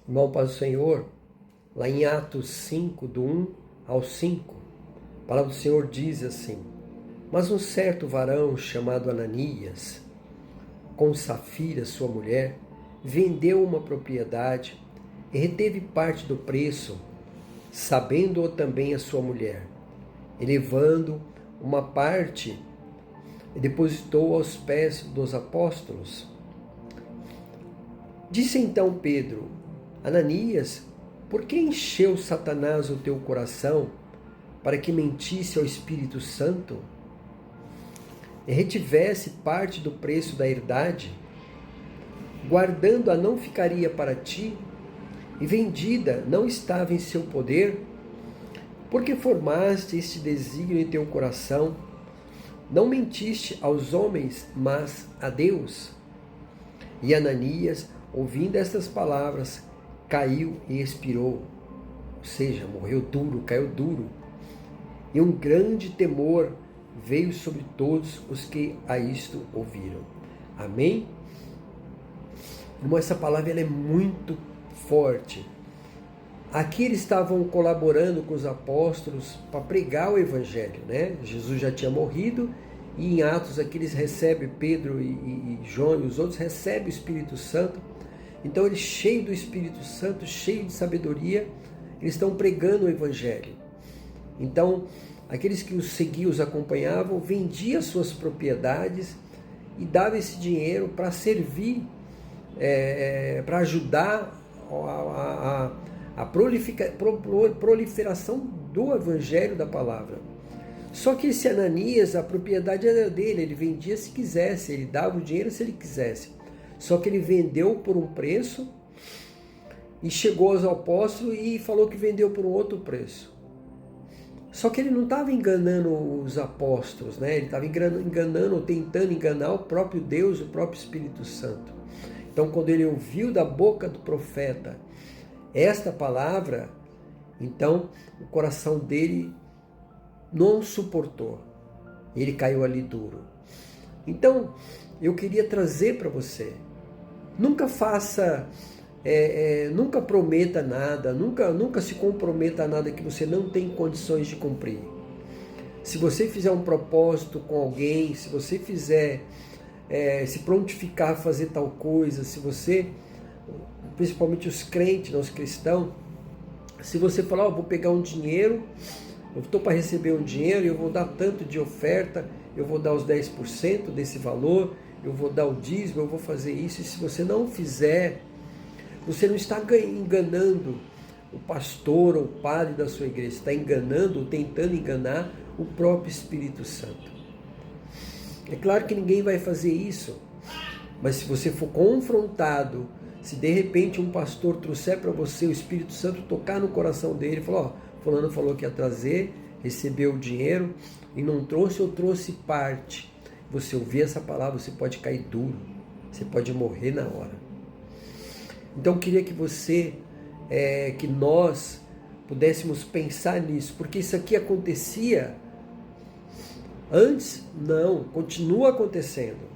Irmão, para o Senhor, lá em Atos 5, do 1 ao 5, a palavra do Senhor diz assim: Mas um certo varão chamado Ananias, com Safira, sua mulher, vendeu uma propriedade e reteve parte do preço, sabendo-o também a sua mulher. E levando uma parte, depositou aos pés dos apóstolos. Disse então Pedro: Ananias, por que encheu Satanás o teu coração para que mentisse ao Espírito Santo e retivesse parte do preço da herdade, guardando-a não ficaria para ti, e vendida não estava em seu poder? Porque formaste este desígnio em teu coração, não mentiste aos homens, mas a Deus. E Ananias, ouvindo estas palavras, caiu e expirou, ou seja, morreu duro, caiu duro. E um grande temor veio sobre todos os que a isto ouviram. Amém? Irmão, essa palavra ela é muito forte. Aqui eles estavam colaborando com os apóstolos para pregar o evangelho, né? Jesus já tinha morrido e em Atos aqui eles recebem, Pedro e João e os outros recebem o Espírito Santo. Então eles, cheios do Espírito Santo, cheios de sabedoria, eles estão pregando o evangelho. Então aqueles que os seguiam, os acompanhavam, vendiam suas propriedades e davam esse dinheiro para servir, para ajudar a proliferação do evangelho da palavra. Só que esse Ananias, a propriedade era dele, ele vendia se quisesse, ele dava o dinheiro se ele quisesse. Só que ele vendeu por um preço e chegou aos apóstolos e falou que vendeu por um outro preço. Só que ele não estava enganando os apóstolos, né? Ele estava enganando ou tentando enganar o próprio Deus, o próprio Espírito Santo. Então, quando ele ouviu da boca do profeta esta palavra, então o coração dele não suportou. Ele caiu ali duro. Então, eu queria trazer para você, nunca faça, nunca prometa nada, nunca se comprometa a nada que você não tem condições de cumprir. Se você fizer um propósito com alguém, se você fizer, se prontificar a fazer tal coisa, se você, principalmente os crentes, os cristãos, se você falar, vou pegar um dinheiro, eu estou para receber um dinheiro, eu vou dar tanto de oferta, eu vou dar os 10% desse valor, eu vou dar o dízimo, eu vou fazer isso, e se você não fizer, você não está enganando o pastor ou o padre da sua igreja, está enganando ou tentando enganar o próprio Espírito Santo. É claro que ninguém vai fazer isso, mas se você for confrontado, se de repente um pastor trouxer para você o Espírito Santo, tocar no coração dele, falar, fulano falou que ia trazer, recebeu o dinheiro e não trouxe ou trouxe parte. Você ouvir essa palavra, você pode cair duro, você pode morrer na hora. Então eu queria que você, que nós pudéssemos pensar nisso, porque isso aqui acontecia antes, não, continua acontecendo.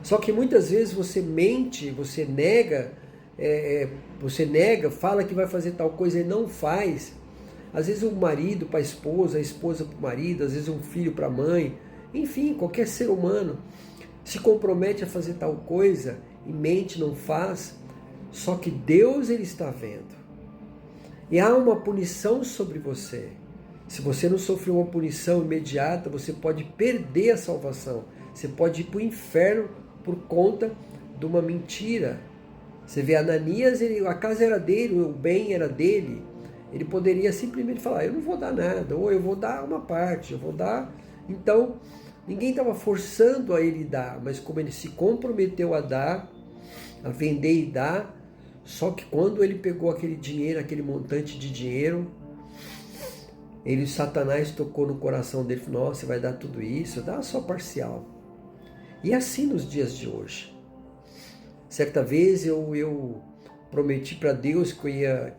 Só que muitas vezes você mente, você nega, fala que vai fazer tal coisa e não faz. Às vezes um marido para a esposa para o marido, às vezes um filho para a mãe, enfim, qualquer ser humano se compromete a fazer tal coisa e mente, não faz, só que Deus ele está vendo. E há uma punição sobre você. Se você não sofrer uma punição imediata, você pode perder a salvação. Você pode ir para o inferno por conta de uma mentira. Você vê Ananias, a casa era dele, o bem era dele. Ele poderia simplesmente falar, eu não vou dar nada, ou eu vou dar uma parte, eu vou dar. Então, ninguém estava forçando a ele dar, mas como ele se comprometeu a dar, a vender e dar, só que quando ele pegou aquele dinheiro, aquele montante de dinheiro, Satanás tocou no coração dele e falou, nossa, você vai dar tudo isso? Dá só parcial. E assim nos dias de hoje. Certa vez eu prometi para Deus que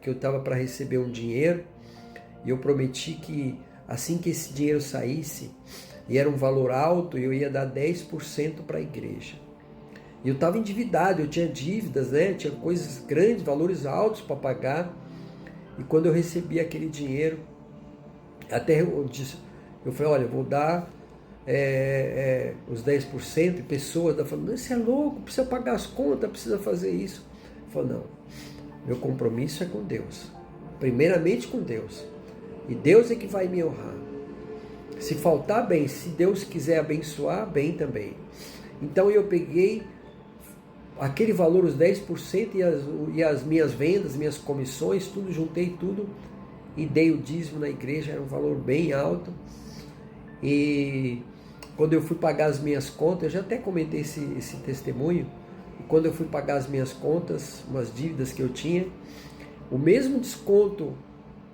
eu estava para receber um dinheiro, e eu prometi que assim que esse dinheiro saísse, e era um valor alto, eu ia dar 10% para a igreja. E eu estava endividado, eu tinha dívidas, né? Tinha coisas grandes, valores altos para pagar. E quando eu recebi aquele dinheiro, até eu falei, olha, eu vou dar os 10%, e pessoas da família, você é louco, precisa pagar as contas, precisa fazer isso. Eu falei, não, meu compromisso é com Deus, primeiramente com Deus, e Deus é que vai me honrar. Se faltar, bem, se Deus quiser abençoar, bem também. Então eu peguei aquele valor, os 10%, e as minhas vendas, minhas comissões, tudo, juntei tudo e dei o dízimo na igreja, era um valor bem alto. E quando eu fui pagar as minhas contas, eu já até comentei esse testemunho, e quando eu fui pagar as minhas contas, umas dívidas que eu tinha, o mesmo desconto,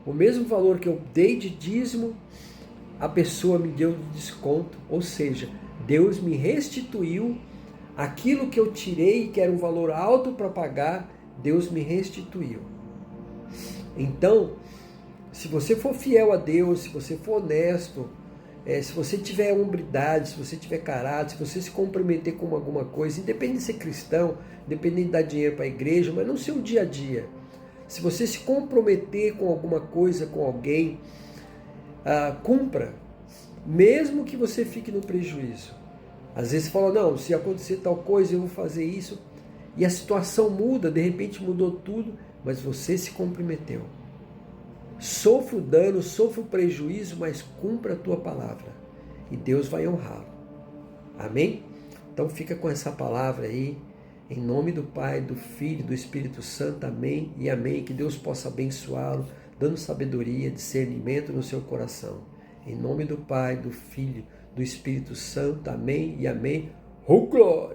o mesmo valor que eu dei de dízimo, a pessoa me deu de desconto, ou seja, Deus me restituiu aquilo que eu tirei, que era um valor alto para pagar, Deus me restituiu. Então, se você for fiel a Deus, se você for honesto, se você tiver hombridade, se você tiver caráter, se você se comprometer com alguma coisa, independente de ser cristão, independente de dar dinheiro para a igreja, mas no seu dia a dia, se você se comprometer com alguma coisa, com alguém, cumpra, mesmo que você fique no prejuízo. Às vezes você fala, não, se acontecer tal coisa, eu vou fazer isso, e a situação muda, de repente mudou tudo, mas você se comprometeu. Sofra o dano, sofra o prejuízo, mas cumpra a tua palavra, e Deus vai honrá-lo. Amém? Então fica com essa palavra aí, em nome do Pai, do Filho e do Espírito Santo, amém e amém. Que Deus possa abençoá-lo, dando sabedoria, discernimento no seu coração. Em nome do Pai, do Filho, do Espírito Santo, amém e amém. Oh, glória!